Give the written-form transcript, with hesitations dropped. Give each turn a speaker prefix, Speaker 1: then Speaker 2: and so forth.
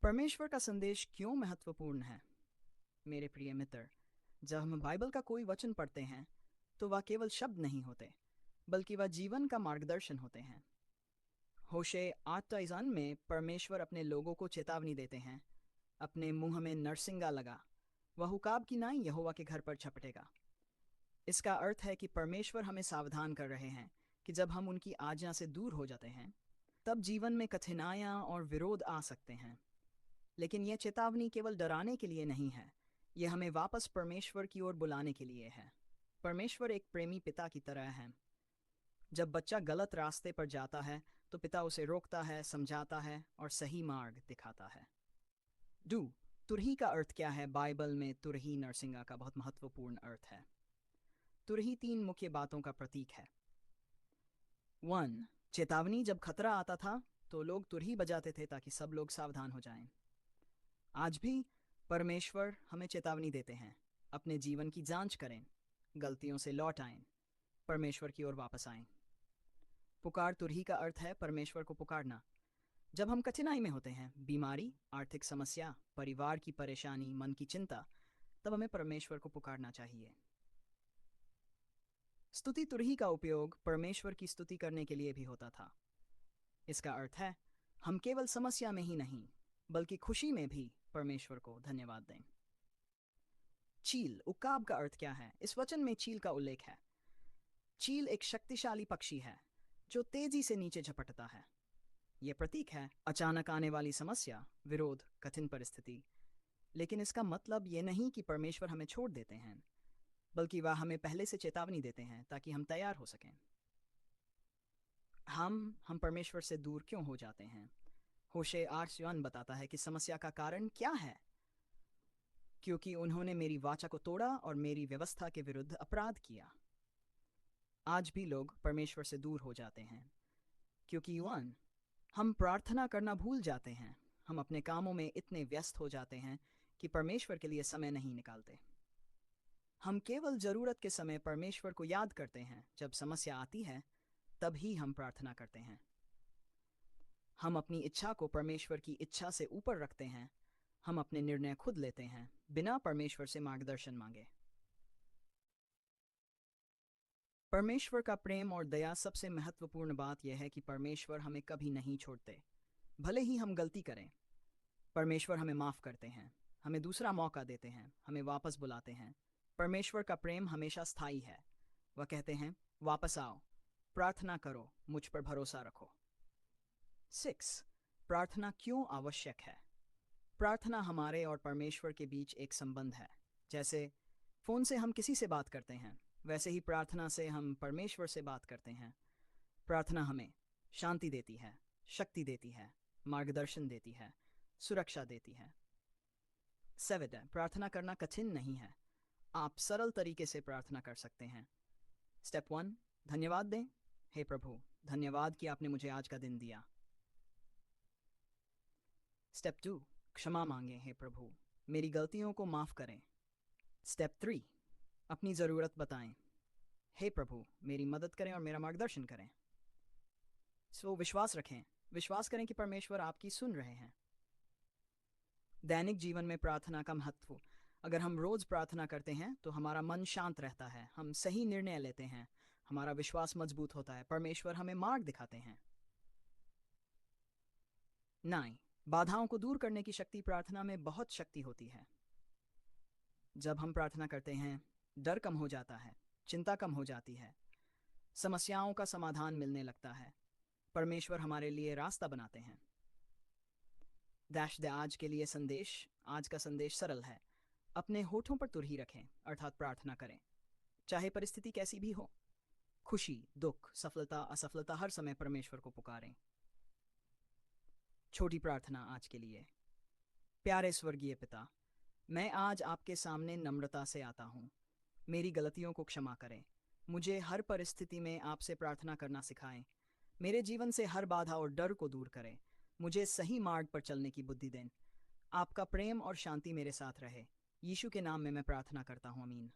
Speaker 1: परमेश्वर का संदेश क्यों महत्वपूर्ण है? मेरे प्रिय मित्र, जब हम बाइबल का कोई वचन पढ़ते हैं तो वह केवल शब्द नहीं होते, बल्कि वह जीवन का मार्गदर्शन होते हैं। होशे 8:3 में परमेश्वर अपने लोगों को चेतावनी देते हैं, अपने मुंह में नरसिंगा लगा, वह उकाब की नाई यहोवा के घर पर झपटेगा। इसका अर्थ है कि परमेश्वर हमें सावधान कर रहे हैं कि जब हम उनकी आज्ञा से दूर हो जाते हैं तब जीवन में कठिनाइयाँ और विरोध आ सकते हैं। लेकिन यह चेतावनी केवल डराने के लिए नहीं है, यह हमें वापस परमेश्वर की ओर बुलाने के लिए है। परमेश्वर एक प्रेमी पिता की तरह है। जब बच्चा गलत रास्ते पर जाता है तो पिता उसे रोकता है, समझाता है और सही मार्ग दिखाता है। डू तुरही का अर्थ क्या है? बाइबल में तुरही नरसिंगा का बहुत महत्वपूर्ण अर्थ है। तुरही तीन मुख्य बातों का प्रतीक है। 1. चेतावनी, जब खतरा आता था तो लोग तुरही बजाते थे ताकि सब लोग सावधान हो जाएं। आज भी परमेश्वर हमें चेतावनी देते हैं, अपने जीवन की जांच करें, गलतियों से लौट आएं, परमेश्वर की ओर वापस आएं। पुकार तुरही का अर्थ है परमेश्वर को पुकारना। जब हम कठिनाई में होते हैं, बीमारी, आर्थिक समस्या, परिवार की परेशानी, मन की चिंता, तब हमें परमेश्वर को पुकारना चाहिए। स्तुति तुरही का उपयोग परमेश्वर की स्तुति करने के लिए भी होता था। इसका अर्थ है हम केवल समस्या में ही नहीं बल्कि खुशी में भी परमेश्वर को धन्यवाद दें। चील उकाब का अर्थ क्या है? इस वचन में चील का उल्लेख है। चील एक शक्तिशाली पक्षी है जो तेजी से नीचे झपटता है। यह प्रतीक है अचानक आने वाली समस्या, विरोध, कठिन परिस्थिति। लेकिन इसका मतलब यह नहीं कि परमेश्वर हमें छोड़ देते हैं, बल्कि वह हमें पहले से चेतावनी देते हैं ताकि हम तैयार हो सकें। हम परमेश्वर से दूर क्यों हो जाते हैं? होशे 8:1 बताता है कि समस्या का कारण क्या है। क्योंकि उन्होंने मेरी वाचा को तोड़ा और मेरी व्यवस्था के विरुद्ध अपराध किया। आज भी लोग परमेश्वर से दूर हो जाते हैं क्योंकि वन हम प्रार्थना करना भूल जाते हैं। हम अपने कामों में इतने व्यस्त हो जाते हैं कि परमेश्वर के लिए समय नहीं निकालते। हम केवल जरूरत के समय परमेश्वर को याद करते हैं। जब समस्या आती है तब ही हम प्रार्थना करते हैं। हम अपनी इच्छा को परमेश्वर की इच्छा से ऊपर रखते हैं। हम अपने निर्णय खुद लेते हैं बिना परमेश्वर से मार्गदर्शन मांगे। परमेश्वर का प्रेम और दया, सबसे महत्वपूर्ण बात यह है कि परमेश्वर हमें कभी नहीं छोड़ते। भले ही हम गलती करें, परमेश्वर हमें माफ़ करते हैं, हमें दूसरा मौका देते हैं, हमें वापस बुलाते हैं। परमेश्वर का प्रेम हमेशा स्थायी है। वह कहते हैं, वापस आओ, प्रार्थना करो, मुझ पर भरोसा रखो। 6. प्रार्थना क्यों आवश्यक है? प्रार्थना हमारे और परमेश्वर के बीच एक संबंध है। जैसे फ़ोन से हम किसी से बात करते हैं, वैसे ही प्रार्थना से हम परमेश्वर से बात करते हैं। प्रार्थना हमें शांति देती है, शक्ति देती है, मार्गदर्शन देती है, सुरक्षा देती है। 7. प्रार्थना करना कठिन नहीं है। आप सरल तरीके से प्रार्थना कर सकते हैं। स्टेप 1, धन्यवाद दें। हे प्रभु, धन्यवाद कि आपने मुझे आज का दिन दिया। स्टेप 2, क्षमा मांगे। हे प्रभु, मेरी गलतियों को माफ़ करें। स्टेप 3, अपनी ज़रूरत बताएं। हे प्रभु, मेरी मदद करें और मेरा मार्गदर्शन करें। विश्वास रखें, विश्वास करें कि परमेश्वर आपकी सुन रहे हैं। दैनिक जीवन में प्रार्थना का महत्व। अगर हम रोज़ प्रार्थना करते हैं तो हमारा मन शांत रहता है, हम सही निर्णय लेते हैं, हमारा विश्वास मजबूत होता है, परमेश्वर हमें मार्ग दिखाते हैं। 9. बाधाओं को दूर करने की शक्ति। प्रार्थना में बहुत शक्ति होती है। जब हम प्रार्थना करते हैं, डर कम हो जाता है, चिंता कम हो जाती है, समस्याओं का समाधान मिलने लगता है, परमेश्वर हमारे लिए रास्ता बनाते हैं। आज के लिए संदेश। आज का संदेश सरल है। अपने होठों पर तुरही रखें, अर्थात प्रार्थना करें, चाहे परिस्थिति कैसी भी हो। खुशी, दुख, सफलता, असफलता, हर समय परमेश्वर को पुकारें। छोटी प्रार्थना आज के लिए। प्यारे स्वर्गीय पिता, मैं आज आपके सामने नम्रता से आता हूँ। मेरी गलतियों को क्षमा करें। मुझे हर परिस्थिति में आपसे प्रार्थना करना सिखाएं। मेरे जीवन से हर बाधा और डर को दूर करें। मुझे सही मार्ग पर चलने की बुद्धि दें। आपका प्रेम और शांति मेरे साथ रहे। यीशु के नाम में मैं प्रार्थना करता हूँ, आमीन।